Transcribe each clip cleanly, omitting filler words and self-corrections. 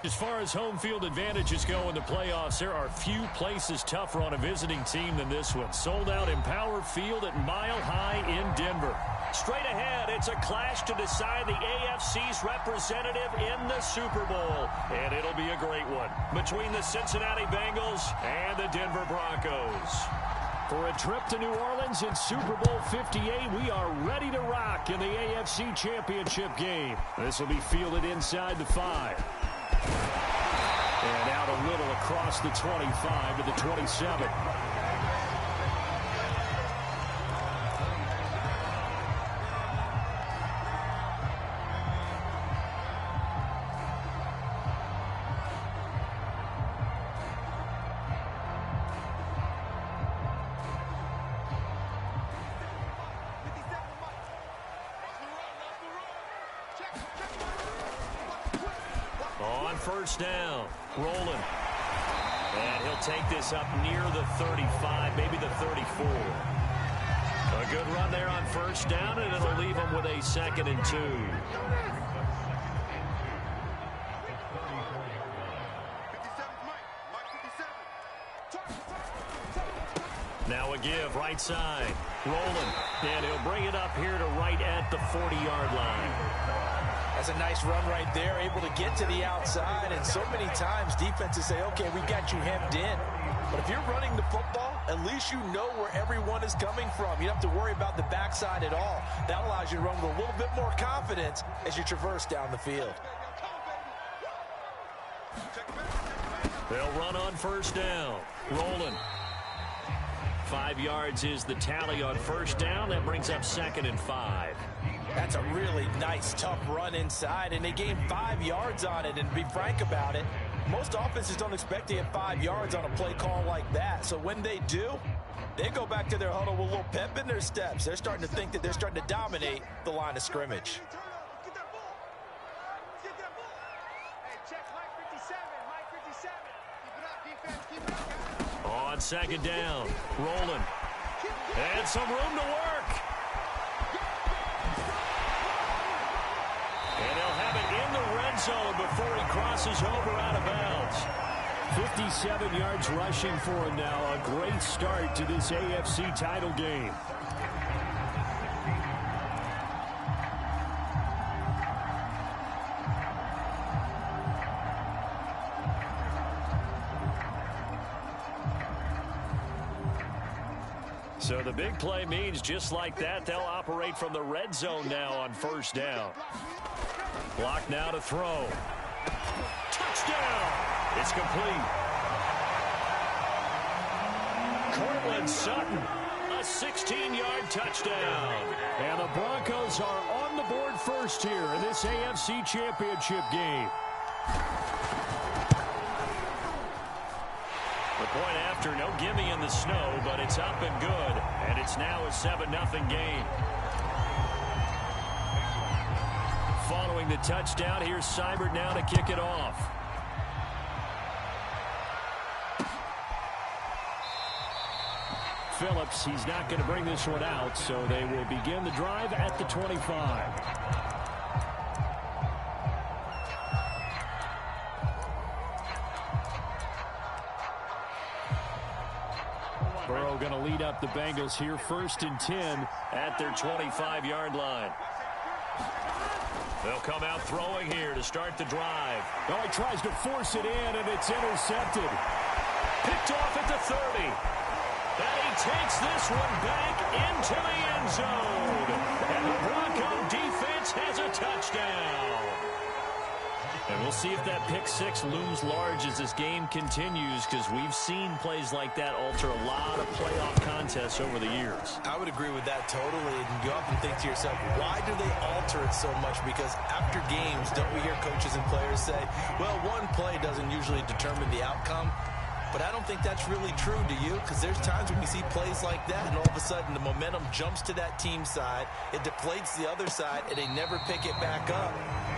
As far as home field advantages go in the playoffs, there are few places tougher on a visiting team than this one. Sold out Empower Field at Mile High in Denver. Straight ahead, it's a clash to decide the AFC's representative in the Super Bowl. And it'll be a great one between the Cincinnati Bengals and the Denver Broncos. For a trip to New Orleans in Super Bowl 58, we are ready to rock in the AFC Championship game. This will be fielded inside the 5. And out a little across the 25 to the 27. On first down, rolling. And he'll take this up near the 35, maybe the 34. A good run there on first down, and it'll leave him with a 2nd and 2. Now a give, right side, rolling. And he'll bring it up here to right at the 40-yard line. That's a nice run right there, able to get to the outside. And so many times defenses say, okay, we got you hemmed in. But if you're running the football, at least you know where everyone is coming from. You don't have to worry about the backside at all. That allows you to run with a little bit more confidence as you traverse down the field. They'll run on first down. Rolling. 5 yards is the tally on first down. That brings up 2nd and 5. That's a really nice, tough run inside, and they gained 5 yards on it. And to be frank about it, most offenses don't expect to get 5 yards on a play call like that. So when they do, they go back to their huddle with a little pep in their steps. They're starting to think that they're starting to dominate the line of scrimmage. On second down, rolling. And some room to work. And he'll have it in the red zone before he crosses over out of bounds. 57 yards rushing for him now. A great start to this AFC title game. So the big play means just like that, they'll operate from the red zone now on first down. Block now to throw. Touchdown! It's complete. Cortland Sutton, a 16-yard touchdown. And the Broncos are on the board first here in this AFC Championship game. The point after, no gimme in the snow, but it's up and good. And it's now a 7-0 game. Following the touchdown, here's Seibert now to kick it off. Phillips, he's not going to bring this one out, so they will begin the drive at the 25. Burrow going to lead up the Bengals here, 1st and 10 at their 25-yard line. They'll come out throwing here to start the drive. Oh, he tries to force it in, and it's intercepted. Picked off at the 30. And he takes this one back into the end zone. And the Bronco defense has a touchdown. And we'll see if that pick six looms large as this game continues, because we've seen plays like that alter a lot of playoff contests over the years. I would agree with that totally. And you often think to yourself, why do they alter it so much? Because after games, don't we hear coaches and players say, well, one play doesn't usually determine the outcome. But I don't think that's really true, do you? Because there's times when we see plays like that, and all of a sudden the momentum jumps to that team side, it deflates the other side, and they never pick it back up.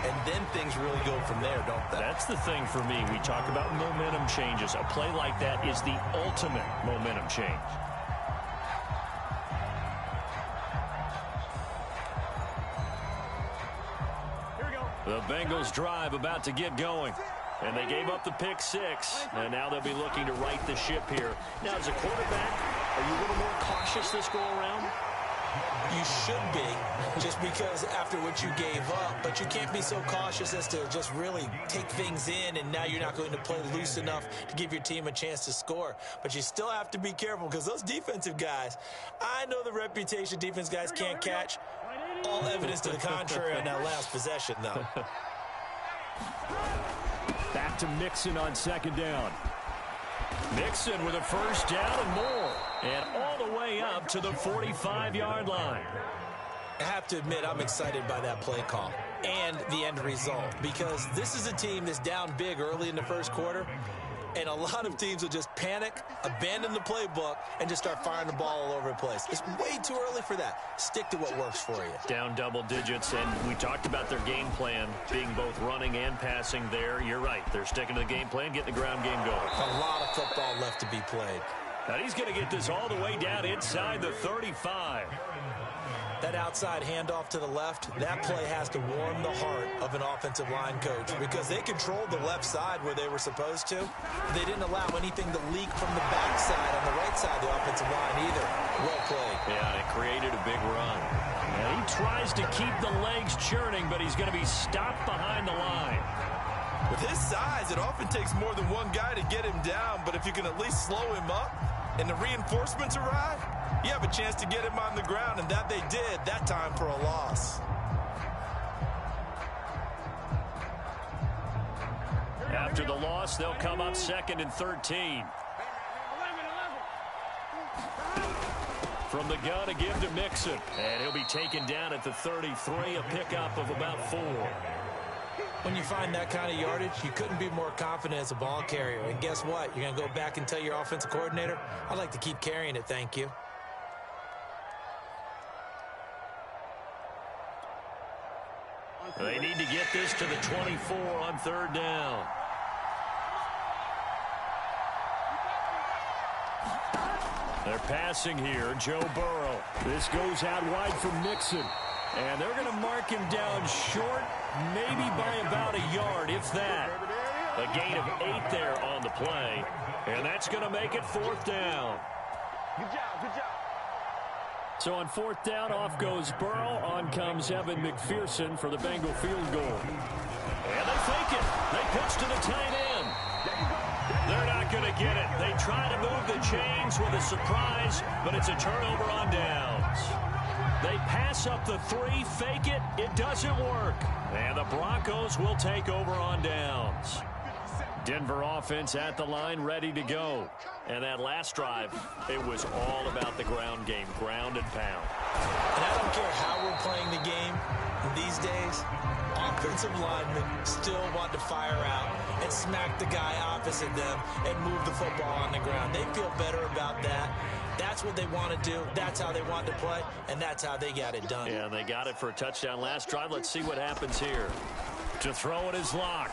And then things really go from there, don't they? That's the thing for me. We talk about momentum changes. A play like that is the ultimate momentum change. Here we go. The Bengals drive about to get going. And they gave up the pick 6, and now they'll be looking to right the ship here. Now, as a quarterback, are you a little more cautious this go-around? You should be, just because after what you gave up, but you can't be so cautious as to just really take things in, and now you're not going to play loose enough to give your team a chance to score. But you still have to be careful, because those defensive guys, I know the reputation defense guys can't catch. All evidence to the contrary on that last possession, though. Back to Mixon on 2nd down. Mixon with a first down and more. And all the way up to the 45-yard line. I have to admit, I'm excited by that play call and the end result, because this is a team that's down big early in the first quarter, and a lot of teams will just panic, abandon the playbook, and just start firing the ball all over the place. It's way too early for that. Stick to what works for you. Down double digits, and we talked about their game plan being both running and passing there. You're right. They're sticking to the game plan, getting the ground game going. A lot of football left to be played. Now he's going to get this all the way down inside the 35. That outside handoff to the left, that play has to warm the heart of an offensive line coach, because they controlled the left side where they were supposed to. They didn't allow anything to leak from the backside on the right side of the offensive line either. Well played. Yeah, it created a big run. And he tries to keep the legs churning, but he's going to be stopped behind the line. With his size, it often takes more than one guy to get him down, but if you can at least slow him up and the reinforcements arrive, you have a chance to get him on the ground, and that they did, that time for a loss. After the loss, they'll come up 2nd and 13. From the gun, a give to Mixon. And he'll be taken down at the 33, a pickup of about 4. When you find that kind of yardage, you couldn't be more confident as a ball carrier. And guess what? You're going to go back and tell your offensive coordinator, I'd like to keep carrying it, thank you. They need to get this to the 24 on 3rd down. They're passing here, Joe Burrow. This goes out wide for Mixon. And they're going to mark him down short, maybe by about a yard, if that. A gain of 8 there on the play. And that's going to make it 4th down. Good job, good job. So on 4th down, off goes Burrow. On comes Evan McPherson for the Bengal field goal. And they fake it. They pitch to the tight end. They're not going to get it. They try to move the chains with a surprise, but it's a turnover on downs. They pass up the 3, fake it. It doesn't work. And the Broncos will take over on downs. Denver offense at the line, ready to go. And that last drive, it was all about the ground game, ground and pound. And I don't care how we're playing the game these days, offensive linemen still want to fire out and smack the guy opposite them and move the football on the ground. They feel better about that. That's what they want to do. That's how they want to play, and that's how they got it done. Yeah, they got it for a touchdown last drive. Let's see what happens here. To throw it is Locke.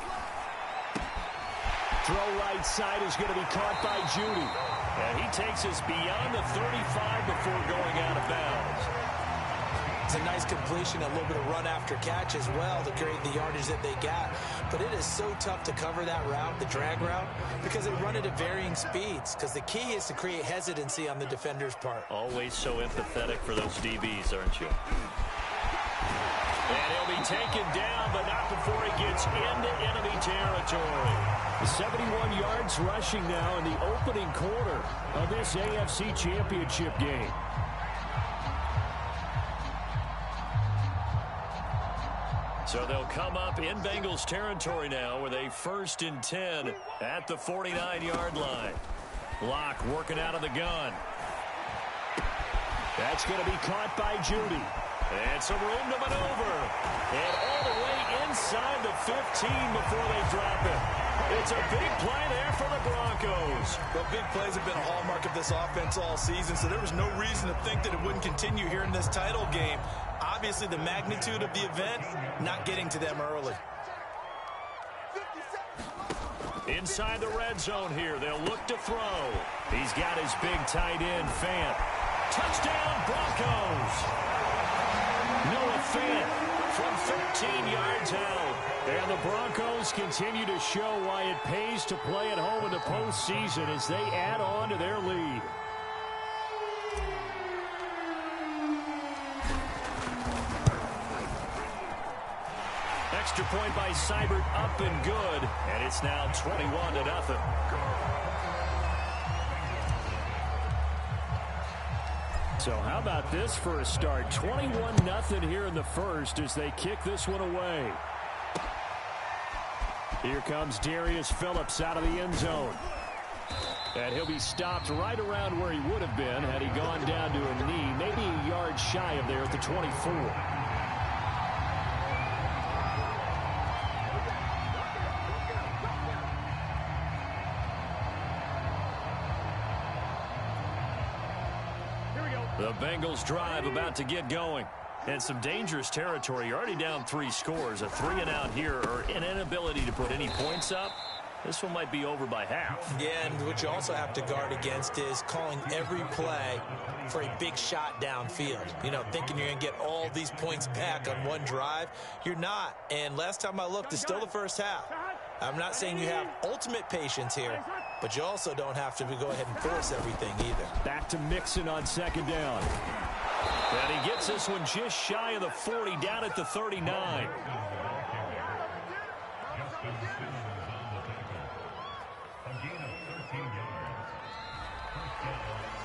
Throw right side is going to be caught by Judy. And he takes us beyond the 35 before going out of bounds. It's a nice completion, a little bit of run after catch as well to create the yardage that they got. But it is so tough to cover that route, the drag route, because they run it at varying speeds. Because the key is to create hesitancy on the defender's part. Always so empathetic for those DBs, aren't you? And he'll be taken down, but not before he gets into enemy territory. 71 yards rushing now in the opening quarter of this AFC Championship game. So they'll come up in Bengals territory now with a 1st and 10 at the 49-yard line. Locke working out of the gun. That's going to be caught by Judy. And some room to maneuver. And all the way inside the 15 before they drop it. It's a big play there for the Broncos. Well, big plays have been a hallmark of this offense all season, so there was no reason to think that it wouldn't continue here in this title game. Obviously, the magnitude of the event not getting to them early. Inside the red zone here, they'll look to throw. He's got his big tight end, Fant. Touchdown, Broncos! Noah Fant from 13 yards out. And the Broncos continue to show why it pays to play at home in the postseason as they add on to their lead. Extra point by Seibert, up and good. And it's now 21-0. So how about this for a start? 21-0 here in the first as they kick this one away. Here comes Darius Phillips out of the end zone. And he'll be stopped right around where he would have been had he gone down to a knee, maybe a yard shy of there at the 24. The Bengals drive about to get going. And some dangerous territory. You're already down 3 scores. A 3-and-out here or an inability to put any points up. This one might be over by half. Yeah, and what you also have to guard against is calling every play for a big shot downfield. You know, thinking you're going to get all these points back on one drive. You're not. And last time I looked, it's still the first half. I'm not saying you have ultimate patience here, but you also don't have to go ahead and force everything either. Back to Mixon on second down. And he gets this one just shy of the 40, down at the 39.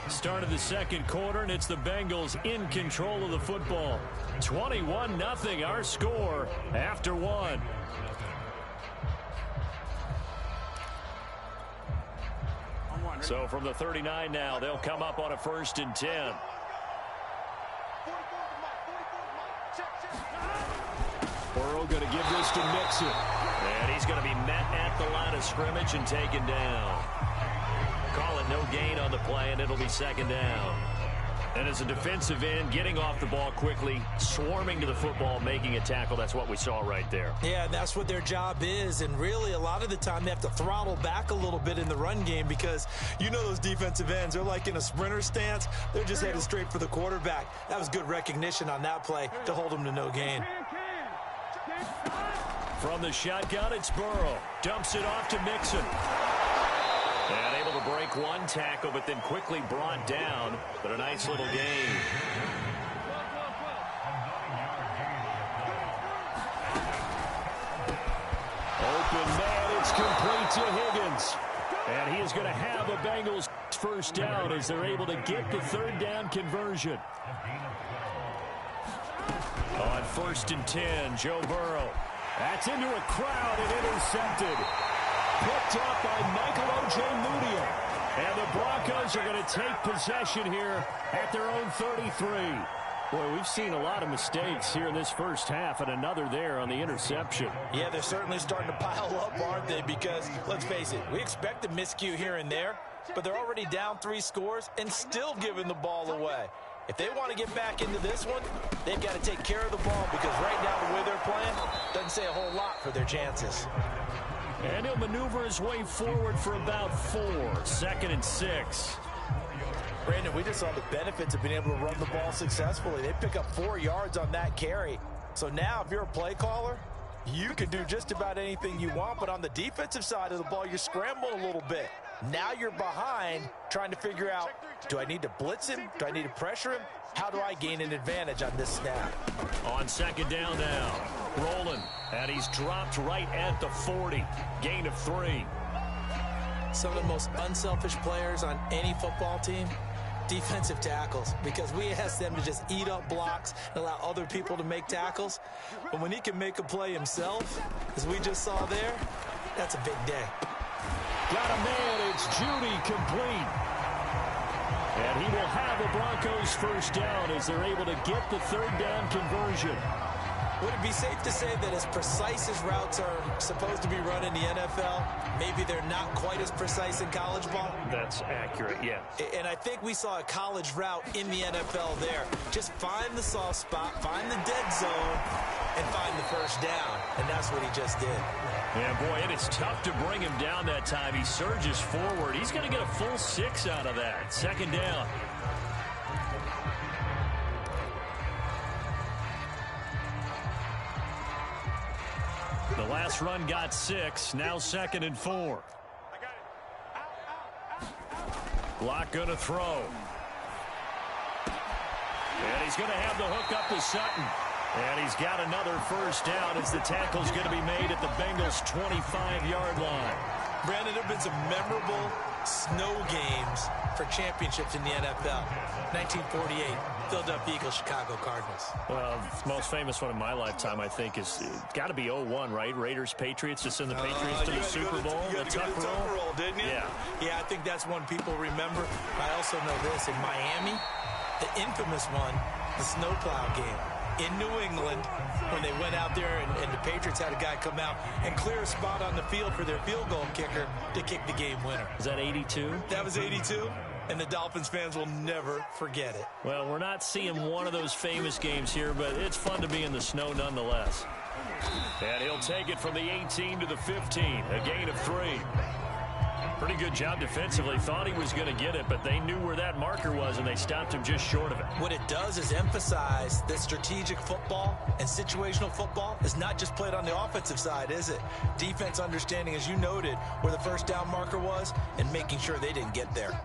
Start of the second quarter, and it's the Bengals in control of the football. 21-0 our score after one. So from the 39 now, they'll come up on a 1st and 10. Burrow going to give this to Mixon. And he's going to be met at the line of scrimmage and taken down. Call it no gain on the play, and it'll be 2nd down. And as a defensive end, getting off the ball quickly, swarming to the football, making a tackle, that's what we saw right there. Yeah, and that's what their job is. And really, a lot of the time, they have to throttle back a little bit in the run game because you know those defensive ends, they're like in a sprinter stance. They're just headed straight for the quarterback. That was good recognition on that play to hold them to no gain. From the shotgun, it's Burrow. Dumps it off to Mixon. And able to break one tackle, but then quickly brought down. But a nice little gain. Open man, it's complete to Higgins. And he is going to have a Bengals 1st down as they're able to get the 3rd down conversion. On 1st and 10, Joe Burrow. That's into a crowd and intercepted. Picked up by Michael Ojemudia. And the Broncos are going to take possession here at their own 33. Boy, we've seen a lot of mistakes here in this first half, and another there on the interception. Yeah, they're certainly starting to pile up, aren't they? Because, let's face it, we expect a miscue here and there, but they're already down 3 scores and still giving the ball away. If they want to get back into this one, they've got to take care of the ball because right now the way they're playing doesn't say a whole lot for their chances. And he'll maneuver his way forward for about 4. 2nd and 6. Brandon, we just saw the benefits of being able to run the ball successfully. They pick up 4 yards on that carry. So now if you're a play caller, you can do just about anything you want. But on the defensive side of the ball, you're scrambling a little bit. Now you're behind trying to figure out, do I need to blitz him? Do I need to pressure him? How do I gain an advantage on this snap? On 2nd down now, rolling. And he's dropped right at the 40. Gain of 3. Some of the most unselfish players on any football team, defensive tackles, because we ask them to just eat up blocks and allow other people to make tackles. But when he can make a play himself, as we just saw there, that's a big day. Got a man, it's Judy, complete. And he will have a Broncos 1st down as they're able to get the 3rd down conversion. Would it be safe to say that as precise as routes are supposed to be run in the NFL, maybe they're not quite as precise in college ball? That's accurate, yeah. And I think we saw a college route in the NFL there. Just find the soft spot, find the dead zone, and find the 1st down. And that's what he just did. Yeah, boy, it is tough to bring him down that time. He surges forward. He's going to get a full 6 out of that. 2nd down. The last run got 6. Now 2nd and 4. Block going to throw. And he's going to have the hook up to Sutton. And he's got another first down as the tackle's going to be made at the Bengals' 25-yard line. Brandon, there have been some memorable snow games for championships in the NFL. 1948, Philadelphia Eagles, Chicago Cardinals. Well, the most famous one in my lifetime, I think, is got to be 01, right? Raiders, Patriots, to send the Patriots to the Super Bowl. You took the tough roll, didn't you? Yeah, I think that's one people remember. I also know this. In Miami, the infamous one, the snowplow game. In New England, when they went out there and the Patriots had a guy come out and clear a spot on the field for their field goal kicker to kick the game winner. Is that 82? That was 82, and the Dolphins fans will never forget it. Well, we're not seeing one of those famous games here, but it's fun to be in the snow nonetheless. And he'll take it from the 18 to the 15, a gain of 3. Pretty good job defensively. Thought he was going to get it, but they knew where that marker was, and they stopped him just short of it. What it does is emphasize that strategic football and situational football is not just played on the offensive side, is it? Defense understanding, as you noted, where the first down marker was and making sure they didn't get there.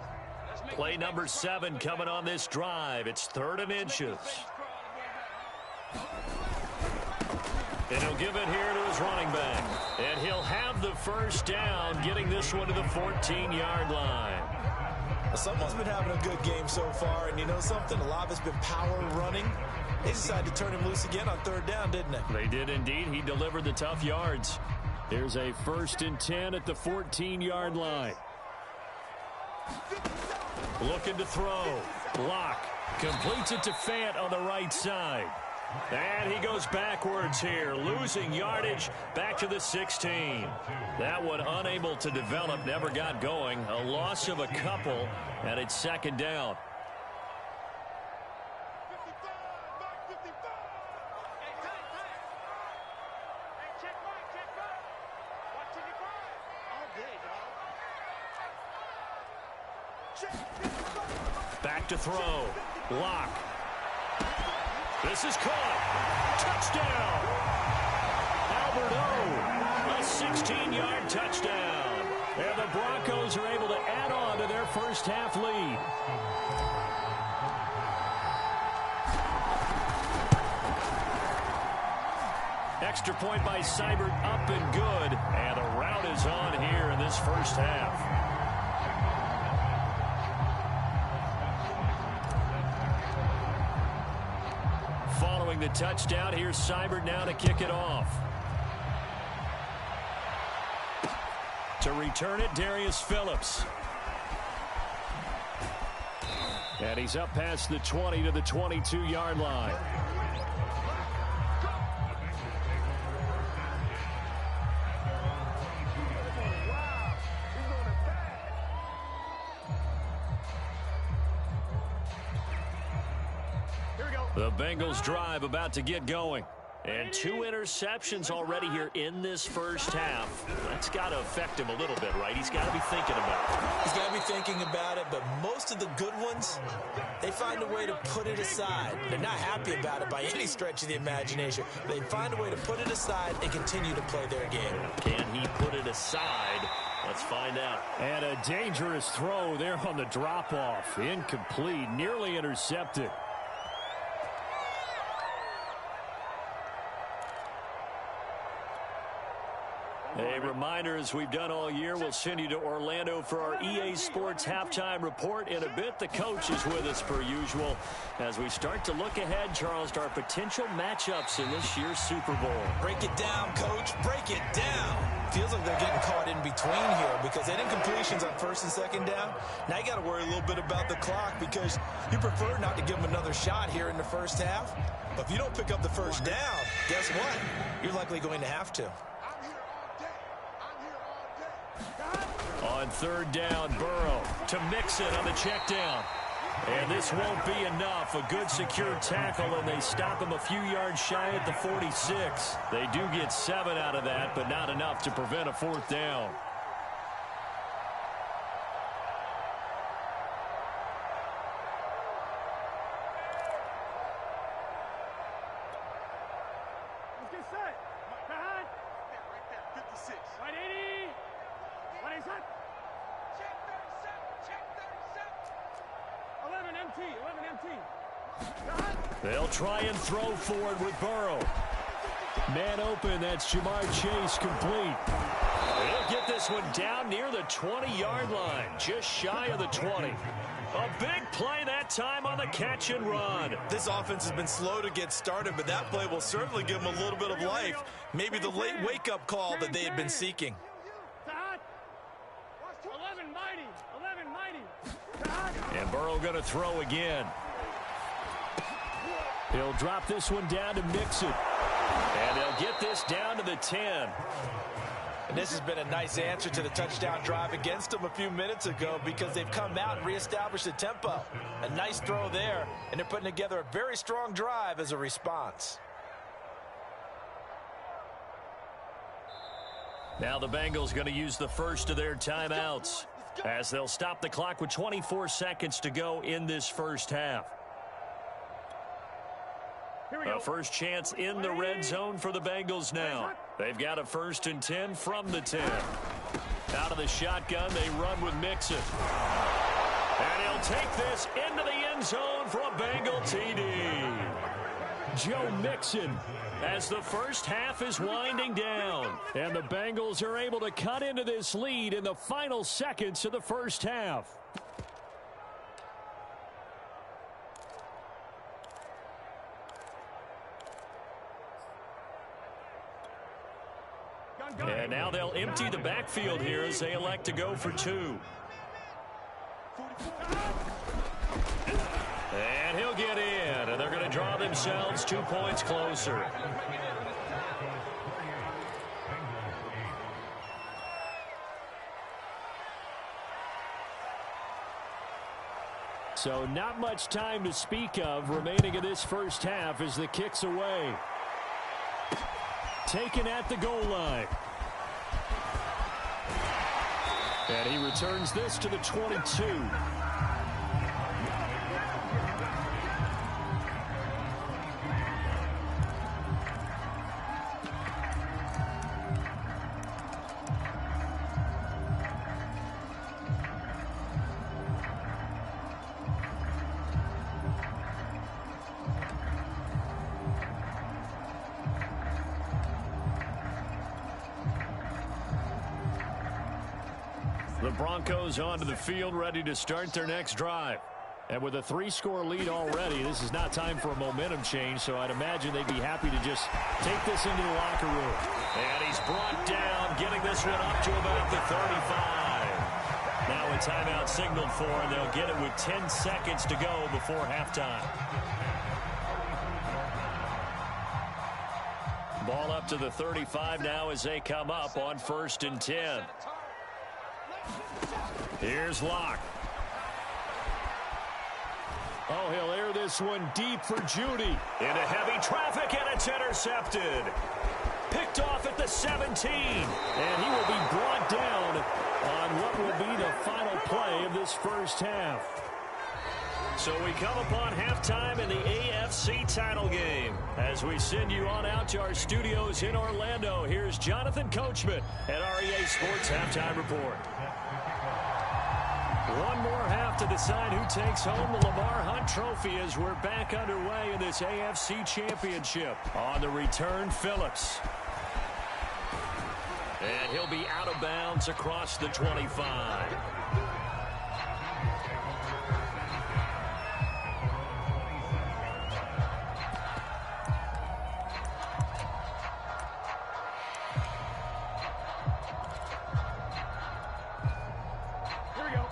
Play number 7 coming on this drive. It's 3rd and inches. And he'll give it here to his running back. And he'll have the first down, getting this one to the 14-yard line. Someone's been having a good game so far, and you know something? A lot of it's been power running. They decided to turn him loose again on 3rd down, didn't they? They did indeed. He delivered the tough yards. Here's a 1st and 10 at the 14-yard line. Looking to throw. Block. Completes it to Fant on the right side. And he goes backwards here, losing yardage back to the 16. That one unable to develop, never got going. A loss of a couple, and it's 2nd down. Back to throw. Lock. This is caught. Touchdown. Albert O. A 16-yard touchdown. And the Broncos are able to add on to their first half lead. Extra point by Seibert, up and good. And the rout is on here in this first half. Following the touchdown, here's Seibert now to kick it off. To return it, Darius Phillips. And he's up past the 20 to the 22-yard line. The Bengals drive about to get going. And 2 interceptions already here in this first half. That's got to affect him a little bit, right? He's got to be thinking about it. He's got to be thinking about it, but most of the good ones, they find a way to put it aside. They're not happy about it by any stretch of the imagination. They find a way to put it aside and continue to play their game. Can he put it aside? Let's find out. And a dangerous throw there on the drop-off. Incomplete, nearly intercepted. A reminder, as we've done all year, we'll send you to Orlando for our EA Sports halftime report in a bit. The coach is with us per usual as we start to look ahead, Charles, to our potential matchups in this year's Super Bowl. Break it down, Coach. Break it down. Feels like they're getting caught in between here because they did incompletions on 1st and 2nd down. Now you got to worry a little bit about the clock because you prefer not to give them another shot here in the first half. But if you don't pick up the first down, guess what? You're likely going to have to. On 3rd down, Burrow to Mixon on the check down. And this won't be enough. A good secure tackle, and they stop him a few yards shy at the 46. They do get 7 out of that, but not enough to prevent a 4th down. Right, 80. What is that? Check 37. 11 MT. They'll try and throw forward with Burrow. Man open, that's Jamar Chase complete. He'll get this one down near the 20-yard line, just shy of the 20. A big play that time on the catch and run. This offense has been slow to get started, but that play will certainly give them a little bit of life. Maybe the late wake-up call that they had been seeking. 11 mighty. And Burrow going to throw again. He'll drop this one down to Mixon. And they'll get this down to the 10. And this has been a nice answer to the touchdown drive against them a few minutes ago because they've come out and reestablished the tempo. A nice throw there, and they're putting together a very strong drive as a response. Now the Bengals going to use the first of their timeouts as they'll stop the clock with 24 seconds to go in this first half. A first chance in the red zone for the Bengals now. They've got a 1st and 10 from the 10. Out of the shotgun, they run with Mixon. And he'll take this into the end zone for a Bengal TD. Joe Mixon as the first half is winding down. And the Bengals are able to cut into this lead in the final seconds of the first half. And now they'll empty the backfield here as they elect to go for 2. And he'll get in, and they're going to draw themselves 2 points closer. So not much time to speak of remaining in this first half as the kick's away. Taken at the goal line. And he returns this to the 22. The Broncos onto the field, ready to start their next drive. And with a 3-score lead already, this is not time for a momentum change, so I'd imagine they'd be happy to just take this into the locker room. And he's brought down, getting this one up to about the 35. Now a timeout signaled for, and they'll get it with 10 seconds to go before halftime. Ball up to the 35 now as they come up on 1st and 10. Here's Locke. Oh, he'll air this one deep for Judy. Into heavy traffic, and it's intercepted. Picked off at the 17. And he will be brought down on what will be the final play of this first half. So we come upon halftime in the AFC title game. As we send you on out to our studios in Orlando, here's Jonathan Coachman at REA Sports Halftime Report. One more half to decide who takes home the Lamar Hunt Trophy as we're back underway in this AFC Championship. On the return, Phillips. And he'll be out of bounds across the 25.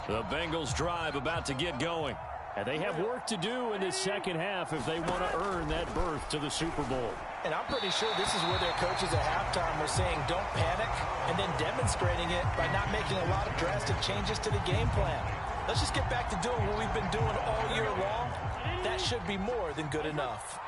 The Bengals drive about to get going. And they have work to do in this second half if they want to earn that berth to the Super Bowl. And I'm pretty sure this is where their coaches at halftime were saying don't panic, and then demonstrating it by not making a lot of drastic changes to the game plan. Let's just get back to doing what we've been doing all year long. That should be more than good enough.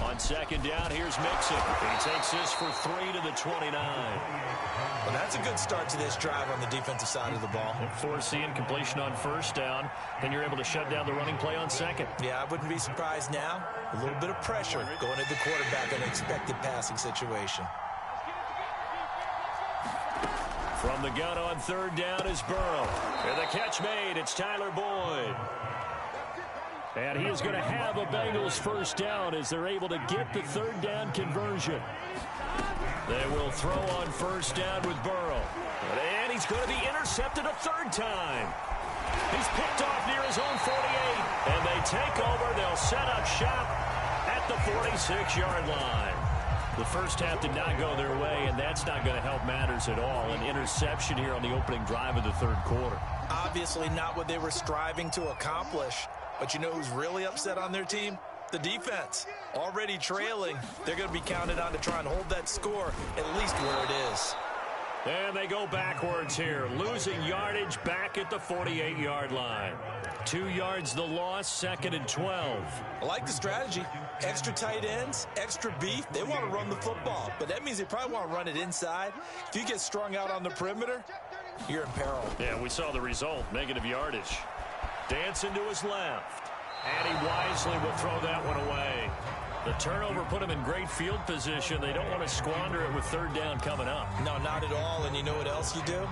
On On second down, here's Mixon. He takes this for 3 to the 29. Well, that's a good start to this drive on the defensive side of the ball. Force the incompletion on first down. Then you're able to shut down the running play on second. Yeah, I wouldn't be surprised now. A little bit of pressure going at the quarterback in an expected passing situation. From the gun on third down is Burrow. And the catch made. It's Tyler Boyd. And he is going to have a Bengals first down as they're able to get the third down conversion. They will throw on first down with Burrow. And he's going to be intercepted a third time. He's picked off near his own 48. And they take over. They'll set up shop at the 46-yard line. The first half did not go their way, and that's not going to help matters at all. An interception here on the opening drive of the third quarter. Obviously not what they were striving to accomplish. But you know who's really upset on their team? The defense. Already trailing. They're going to be counted on to try and hold that score at least where it is. And they go backwards here, losing yardage back at the 48-yard line. 2 yards the loss, 2nd and 12. I like the strategy. Extra tight ends, extra beef. They want to run the football, but that means they probably want to run it inside. If you get strung out on the perimeter, you're in peril. Yeah, we saw the result, negative yardage. Dancing to his left, and he wisely will throw that one away. The turnover put him in great field position. They don't want to squander it with third down coming up. No, not at all. And you know what else you do?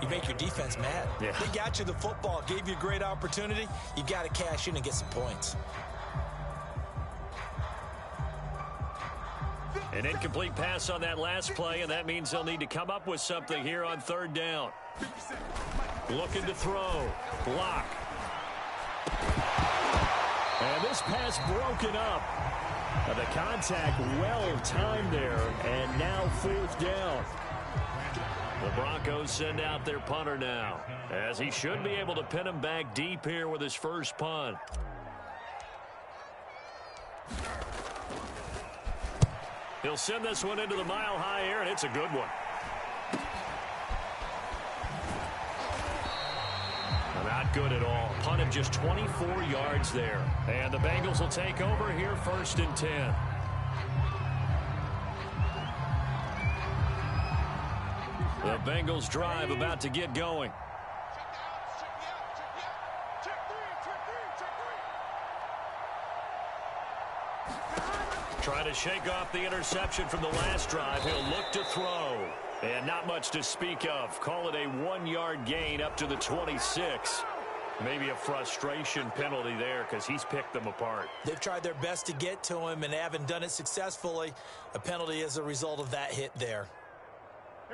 You make your defense mad. Yeah. They got you the football, gave you a great opportunity. You got to cash in and get some points. An incomplete pass on that last play, and that means they'll need to come up with something here on third down. Looking to throw. Block. And this pass broken up. The contact well timed there, and now fourth down. The Broncos send out their punter now, as he should be able to pin him back deep here with his first punt. He'll send this one into the mile-high air, and it's a good one. Not good at all. Punt of just 24 yards there. And the Bengals will take over here, 1st and 10. The Bengals drive about to get going. Trying to shake off the interception from the last drive. He'll look to throw. And not much to speak of. Call it a 1-yard gain up to the 26. Maybe a frustration penalty there because he's picked them apart. They've tried their best to get to him and haven't done it successfully. A penalty as a result of that hit there.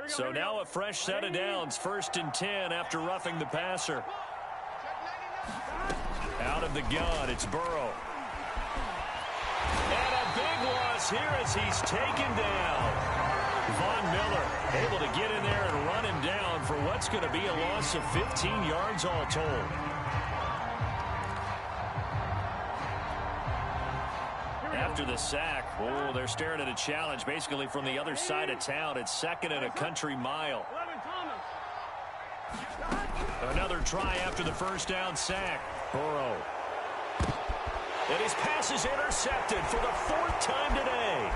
So now a fresh set of downs. 1st and 10 after roughing the passer. Out of the gun, it's Burrow. And a big loss here as he's taken down. Von Miller able to get in there and run him down for what's going to be a loss of 15 yards all told. After the sack, oh, they're staring at a challenge basically from the other side of town. It's 2nd and a country mile. Another try after the first down sack. Burrow. And his pass is intercepted for the 4th time today.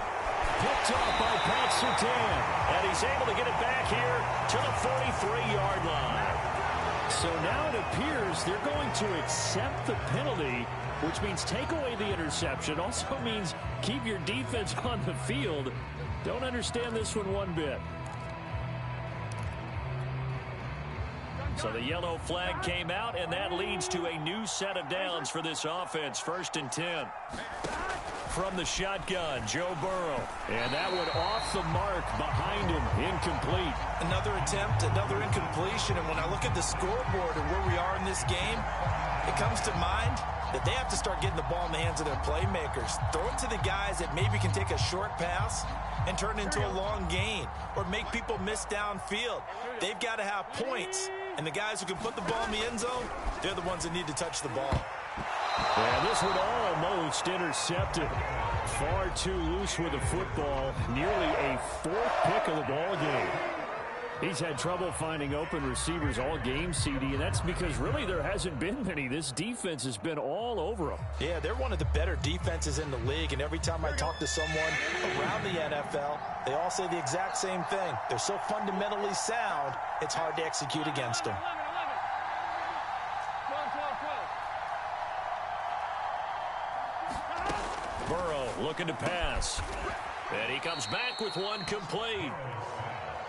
Picked off by Pat Surtain. And he's able to get it back here to the 43-yard line. So now it appears they're going to accept the penalty, which means take away the interception. Also means keep your defense on the field. Don't understand this one bit. So the yellow flag came out, and that leads to a new set of downs for this offense. 1st and 10. From the shotgun, Joe Burrow. And that one off the mark behind him. Incomplete. Another attempt, another incompletion. And when I look at the scoreboard and where we are in this game, it comes to mind that they have to start getting the ball in the hands of their playmakers. Throw it to the guys that maybe can take a short pass and turn it into a long gain or make people miss downfield. They've got to have points. And the guys who can put the ball in the end zone, they're the ones that need to touch the ball. Yeah, this one almost intercepted. Far too loose with the football. Nearly a 4th pick of the ball game. He's had trouble finding open receivers all game, CD, and that's because really there hasn't been many. This defense has been all over him. Yeah, they're one of the better defenses in the league, and every time I talk to someone around the NFL, they all say the exact same thing. They're so fundamentally sound, it's hard to execute against them. Burrow looking to pass. And he comes back with one complete.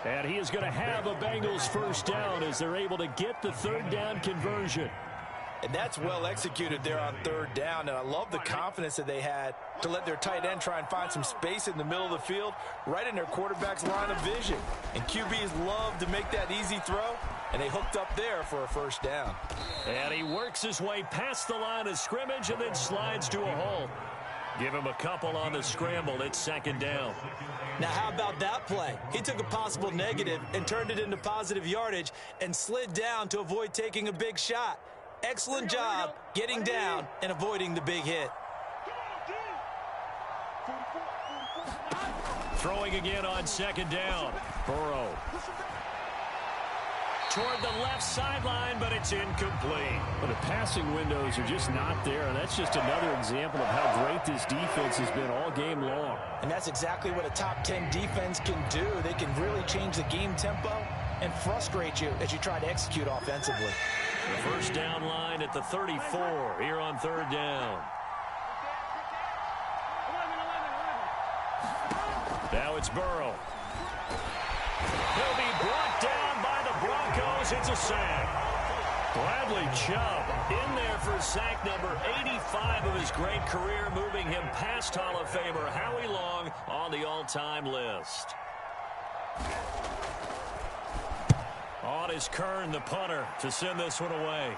And he is going to have a Bengals first down as they're able to get the third down conversion. And that's well executed there on third down. And I love the confidence that they had to let their tight end try and find some space in the middle of the field, right in their quarterback's line of vision. And QBs love to make that easy throw, and they hooked up there for a first down. And he works his way past the line of scrimmage and then slides to a hole. Give him a couple on the scramble. It's second down. Now, how about that play? He took a possible negative and turned it into positive yardage and slid down to avoid taking a big shot. Excellent job getting down and avoiding the big hit. Throwing again on second down. Burrow. Toward the left sideline, but it's incomplete. But the passing windows are just not there, and that's just another example of how great this defense has been all game long. And that's exactly what a top 10 defense can do. They can really change the game tempo and frustrate you as you try to execute offensively. The first down line at the 34 here on third down. Now it's Burrow. He'll be brought down by the Broncos. It's a sack. Bradley Chubb in there for sack number 85 of his great career, moving him past Hall of Famer Howie Long on the all-time list. On is Kern, the punter, to send this one away.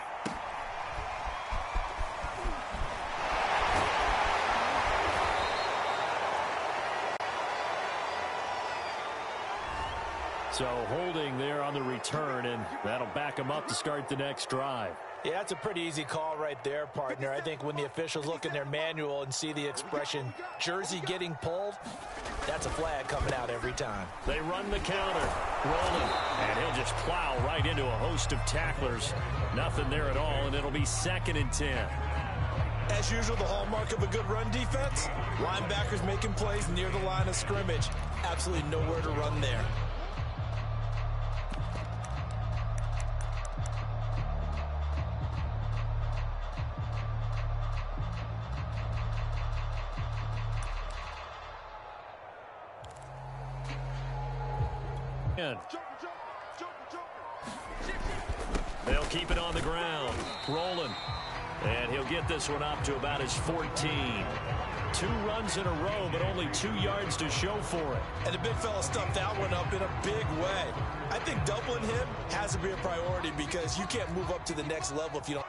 So holding there on the return, and that'll back him up to start the next drive. Yeah, that's a pretty easy call right there, partner. I think when the officials look in their manual and see the expression, jersey getting pulled, that's a flag coming out every time. They run the counter, rolling, and he'll just plow right into a host of tacklers. Nothing there at all, and it'll be 2nd and 10. As usual, the hallmark of a good run defense, linebackers making plays near the line of scrimmage. Absolutely nowhere to run there. They'll keep it on the ground. Rolling. And he'll get this one up to about his 14. 2 runs in a row, but only 2 yards to show for it. And the big fella stuffed that one up in a big way. I think doubling him has to be a priority because you can't move up to the next level if you don't.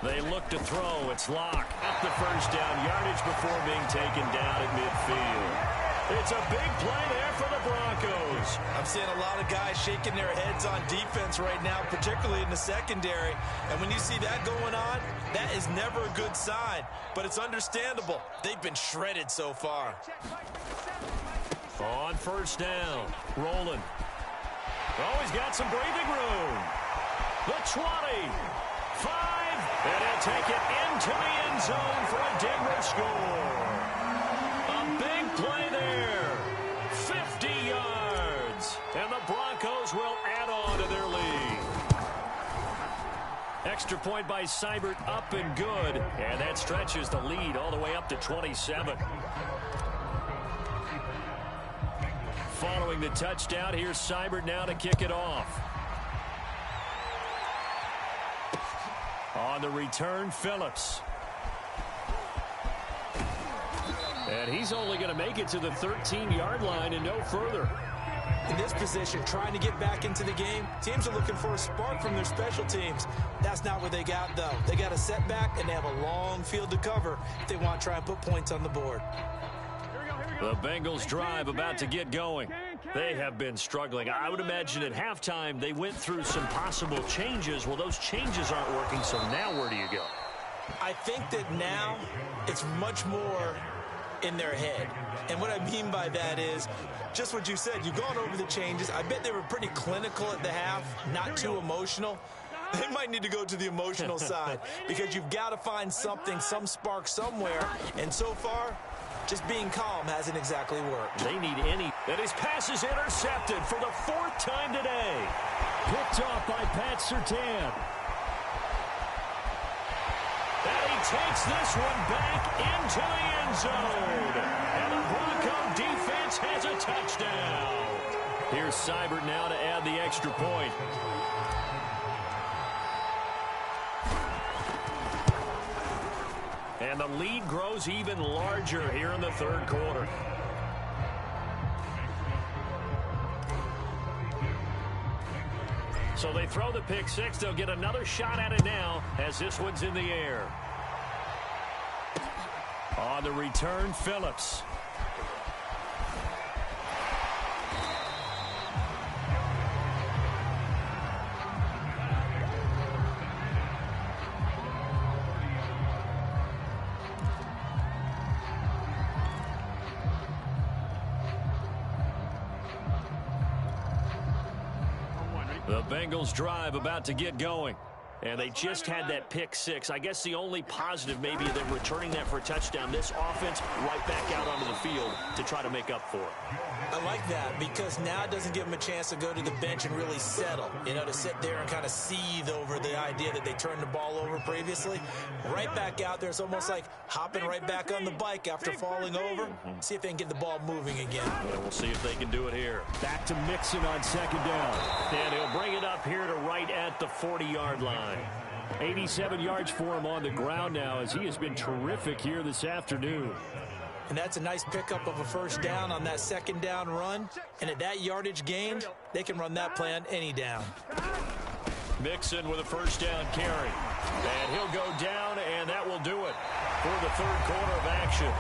They look to throw. It's Locke. Up the first down yardage before being taken down at midfield. It's a big play there for the Broncos. I'm seeing a lot of guys shaking their heads on defense right now, particularly in the secondary. And when you see that going on, that is never a good sign. But it's understandable. They've been shredded so far. On first down, rolling. Oh, he's got some breathing room. The 20. 5. And he'll take it into the end zone for a Denver score. A big play there. 50 yards. And the Broncos will add on to their lead. Extra point by Seibert, up and good. And that stretches the lead all the way up to 27. Following the touchdown, here's Seibert now to kick it off. On the return, Phillips. And he's only going to make it to the 13-yard line and no further. In this position, trying to get back into the game, teams are looking for a spark from their special teams. That's not what they got, though. They got a setback, and they have a long field to cover if they want to try and put points on the board. The Bengals drive about to get going. They have been struggling. I would imagine at halftime they went through some possible changes. Well, those changes aren't working, so now where do you go? I think that now it's much more in their head. And what I mean by that is just what you said. You've gone over the changes. I bet they were pretty clinical at the half, not too emotional. They might need to go to the emotional side because you've got to find something, some spark somewhere. And so far, just being calm hasn't exactly worked. They need any. And his pass is intercepted for the 4th time today. Picked off by Pat Surtain. And he takes this one back into the end zone. And the Bronco defense has a touchdown. Here's Seibert now to add the extra point. And the lead grows even larger here in the 3rd quarter. So they throw the pick six. They'll get another shot at it now as this one's in the air. On the return, Phillips. The Bengals drive about to get going. And they just had that pick six. I guess the only positive maybe of them returning that for a touchdown. This offense right back out onto the field to try to make up for it. I like that because now it doesn't give them a chance to go to the bench and really settle. You know, to sit there and kind of seethe over the idea that they turned the ball over previously. Right back out there. It's almost like hopping right back on the bike after falling over. See if they can get the ball moving again. Yeah, we'll see if they can do it here. Back to Mixon on 2nd down. And he'll bring it up here to right at the 40-yard line. 87 yards for him on the ground now as he has been terrific here this afternoon. And that's a nice pickup of a 1st down on that 2nd down run. And at that yardage gained, they can run that play on any down. Mixon with a 1st down carry. And he'll go down, and that will do it for the 3rd quarter of action.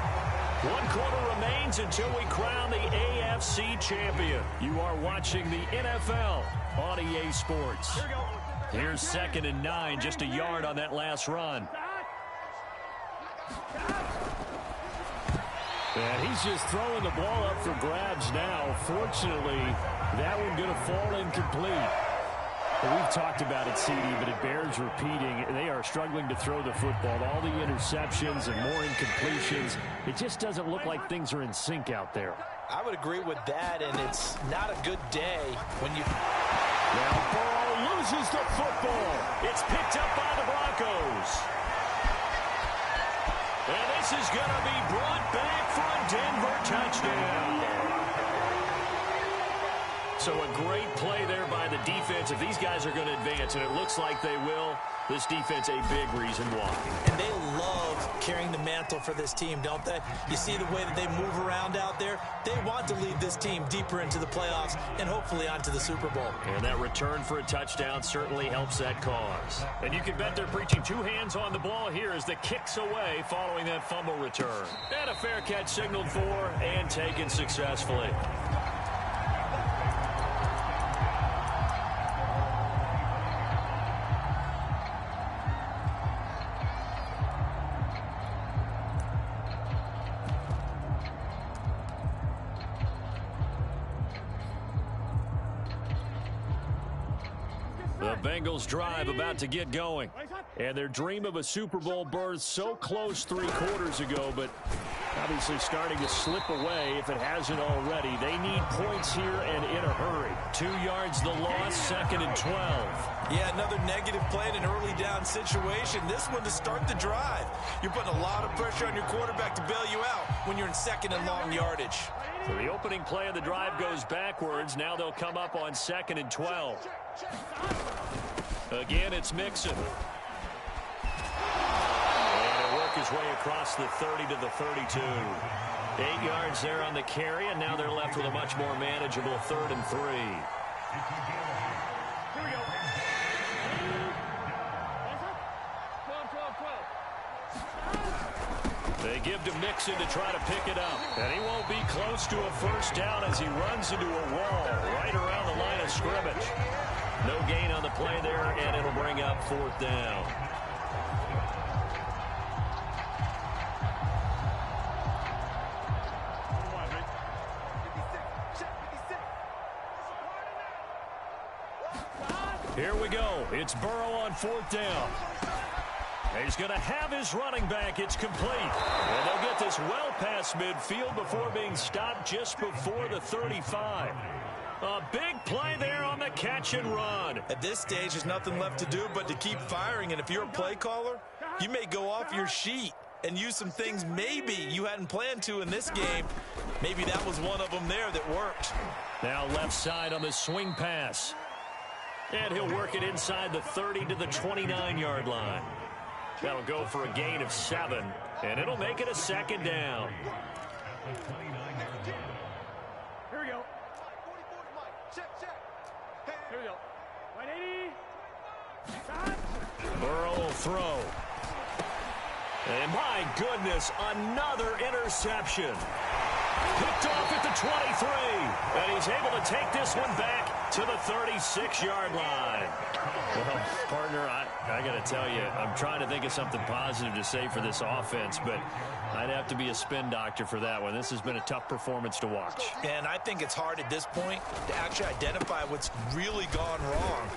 1 quarter remains until we crown the AFC champion. You are watching the NFL on EA Sports. Here's 2nd and 9, just a yard on that last run. And he's just throwing the ball up for grabs now. Fortunately, that one going to fall incomplete. We've talked about it, CD, but it bears repeating. They are struggling to throw the football. All the interceptions and more incompletions. It just doesn't look like things are in sync out there. I would agree with that, and it's not a good day when you... Now Burrow loses the football. It's picked up by the Broncos. And this is going to be brought back for a Denver touchdown. So a great play there by the defense. If these guys are going to advance, and it looks like they will, this defense a big reason why. And they love carrying the mantle for this team, don't they? You see the way that they move around out there? They want to lead this team deeper into the playoffs and hopefully onto the Super Bowl. And that return for a touchdown certainly helps that cause. And you can bet they're preaching 2 hands on the ball here as the kick's away following that fumble return. And a fair catch signaled for and taken successfully. The Bengals drive about to get going. And their dream of a Super Bowl berth so close 3 quarters ago, but obviously starting to slip away if it hasn't already. They need points here and in a hurry. 2 yards the loss, 2nd and 12. Yeah, another negative play in an early down situation. This one to start the drive. You're putting a lot of pressure on your quarterback to bail you out when you're in 2nd and long yardage. So the opening play of the drive goes backwards. Now they'll come up on 2nd and 12. Again, it's Mixon. And he'll work his way across the 30 to the 32. 8 yards there on the carry, and now they're left with a much more manageable 3rd and 3. They give to Mixon to try to pick it up. And he won't be close to a 1st down as he runs into a wall right around the line of scrimmage. No gain on the play there, and it'll bring up 4th down. Here we go. It's Burrow on 4th down. He's going to have his running back. It's complete. And they'll get this well past midfield before being stopped just before the 35. A big play there on the catch and run. At this stage, there's nothing left to do but to keep firing. And if you're a play caller, you may go off your sheet and use some things maybe you hadn't planned to in this game. Maybe that was one of them there that worked. Now left side on the swing pass. And he'll work it inside the 30 to the 29-yard line. That'll go for a gain of 7, and it'll make it a 2nd down. Here we go. Here we go. 180. Burrow will throw. And my goodness, another interception. Picked off at the 23. And he's able to take this one back to the 36-yard line. Well, partner, I got to tell you, I'm trying to think of something positive to say for this offense, but I'd have to be a spin doctor for that one. This has been a tough performance to watch. And I think it's hard at this point to actually identify what's really gone wrong.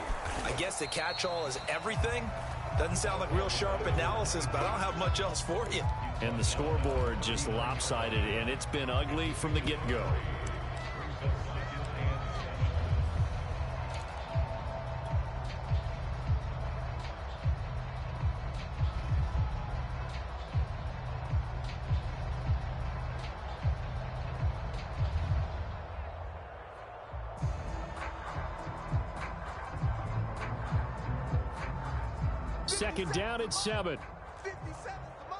I guess the catch-all is everything. Doesn't sound like real sharp analysis, but I don't have much else for you. And the scoreboard just lopsided, and it's been ugly from the get-go. Second down at 7. 57 to mine.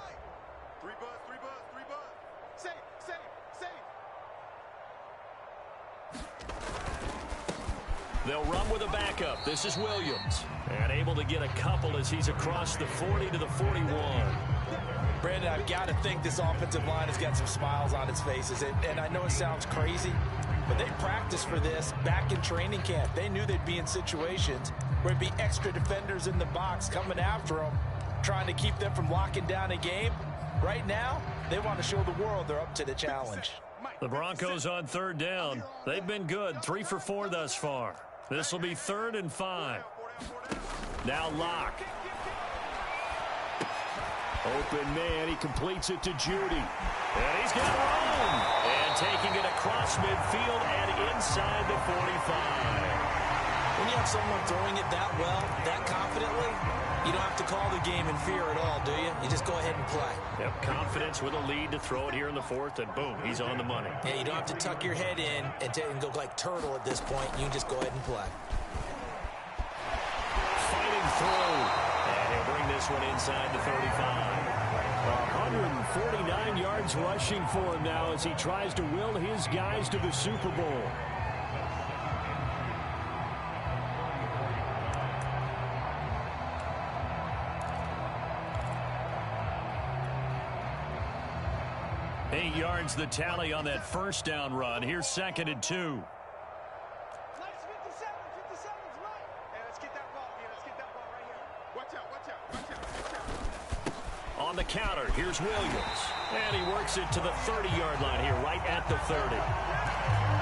3 buzz, 3 buzz, 3 buzz. Safe, safe, safe. They'll run with a backup. This is Williams. And able to get a couple as he's across the 40 to the 41. Brandon, I've got to think this offensive line has got some smiles on its faces. And I know it sounds crazy, but they practiced for this back in training camp. They knew they'd be in situations where it'd be extra defenders in the box coming after them, trying to keep them from locking down a game. Right now, they want to show the world they're up to the challenge. The Broncos on 3rd down. They've been good, 3 for 4 thus far. This will be 3rd and 5. Now Locke. Open man, he completes it to Judy. And he's got room. And taking it across midfield and inside the 45. When you have someone throwing it that well, that confidently, you don't have to call the game in fear at all, do you? You just go ahead and play. Yep, confidence with a lead to throw it here in the 4th, and boom, he's on the money. Yeah, you don't have to tuck your head in and go like turtle at this point. You can just go ahead and play. Fighting through. And he'll bring this one inside the 35. 149 yards rushing for him now as he tries to will his guys to the Super Bowl. Eight yards the tally on that 1st down run. Here's 2nd and 2. Nice 57, 57's right. Hey, let's get that ball. Yeah, let's get that ball right here. Watch out, watch out, watch out, watch out. On the counter, here's Williams. And he works it to the 30-yard line here, right at the 30.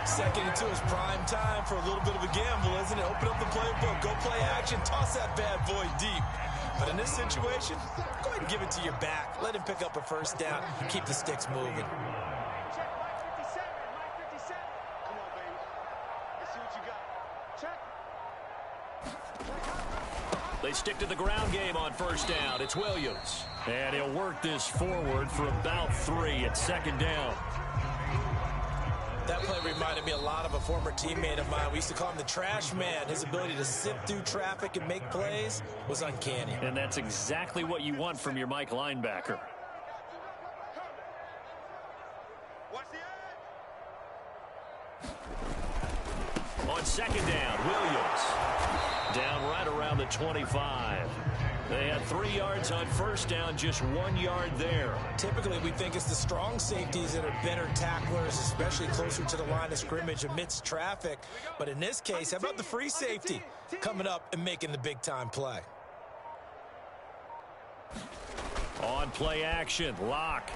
2nd and 2 is prime time for a little bit of a gamble, isn't it? Open up the playbook, go play action, toss that bad boy deep. But in this situation, go ahead and give it to your back. Let him pick up a 1st down. Keep the sticks moving. Check my 57, my 57. Come on, baby. Let's see what you got. Check. They stick to the ground game on 1st down. It's Williams. And he'll work this forward for about 3 at 2nd down. That play reminded me a lot of a former teammate of mine. We used to call him the trash man. His ability to sift through traffic and make plays was uncanny. And that's exactly what you want from your Mike linebacker. Watch the edge. On 2nd down, Williams. Down right around the 25. They had 3 yards on 1st down, just 1 yard there. Typically, we think it's the strong safeties that are better tacklers, especially closer to the line of scrimmage amidst traffic. But in this case, how about the free safety coming up and making the big-time play? On play action, Locke.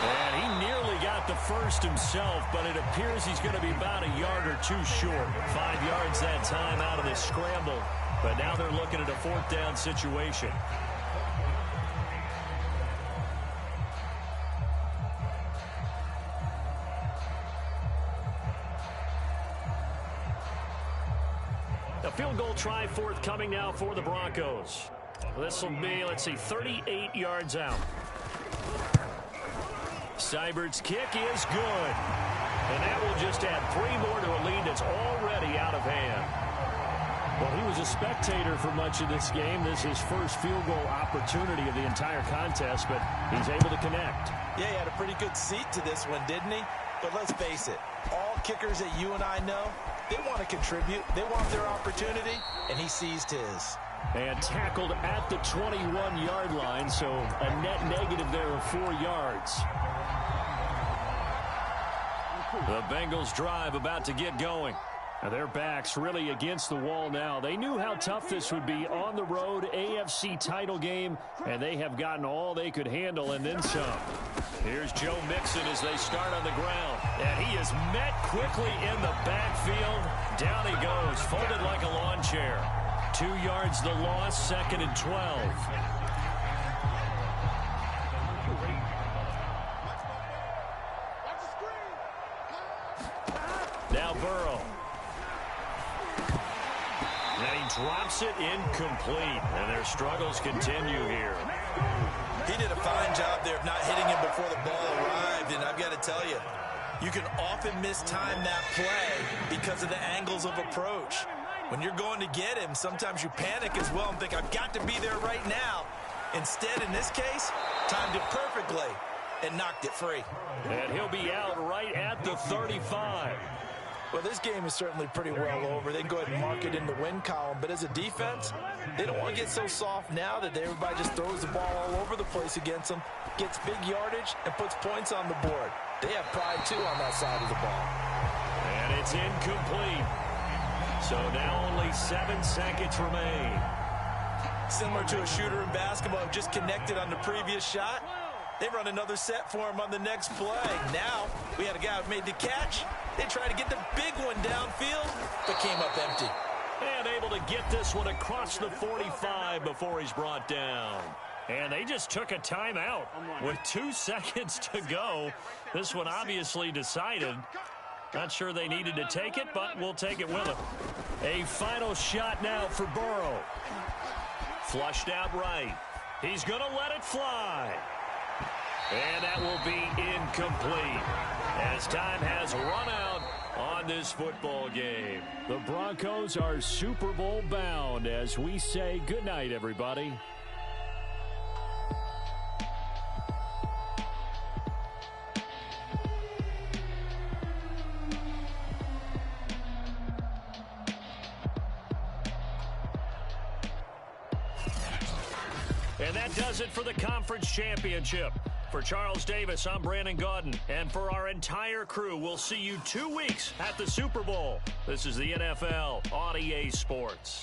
And he nearly got got the first himself, but it appears he's going to be about a yard or two short. 5 yards that time out of this scramble, but now they're looking at a 4th down situation. A field goal try forthcoming now for the Broncos. This will be, let's see, 38 yards out. Seibert's kick is good. And that will just add 3 more to a lead that's already out of hand. Well, he was a spectator for much of this game. This is his first field goal opportunity of the entire contest, but he's able to connect. Yeah, he had a pretty good seat to this one, didn't he? But let's face it, all kickers that you and I know, they want to contribute. They want their opportunity, and he seized his. And tackled at the 21-yard line, so a net negative there of 4 yards. The Bengals drive about to get going. Now their backs really against the wall now. They knew how tough this would be on the road, AFC title game, and they have gotten all they could handle and then some. Here's Joe Mixon as they start on the ground. And he is met quickly in the backfield. Down he goes, folded like a lawn chair. 2 yards the loss, 2nd and 12. Now Burrow. And he drops it incomplete. And their struggles continue here. He did a fine job there of not hitting him before the ball arrived. And I've got to tell you, you can often mistime that play because of the angles of approach. When you're going to get him, sometimes you panic as well and think, I've got to be there right now. Instead, in this case, timed it perfectly and knocked it free. And he'll be out right at the 35. Well, this game is certainly pretty well over. They can go ahead and mark it in the win column. But as a defense, they don't want to get so soft now that everybody just throws the ball all over the place against them, gets big yardage, and puts points on the board. They have pride, too, on that side of the ball. And it's incomplete. So now only 7 seconds remain. Similar to a shooter in basketball who just connected on the previous shot. They run another set for him on the next play. Now, we had a guy who made the catch. They tried to get the big one downfield, but came up empty. And able to get this one across the 45 before he's brought down. And they just took a timeout with 2 seconds to go. This one obviously decided. Not sure they needed to take it, but we'll take it with them. A final shot now for Burrow. Flushed out right. He's going to let it fly. And that will be incomplete as time has run out on this football game. The Broncos are Super Bowl bound as we say goodnight, everybody. And that does it for the conference championship. For Charles Davis, I'm Brandon Gaudin. And for our entire crew, we'll see you 2 weeks at the Super Bowl. This is the NFL on EA Sports.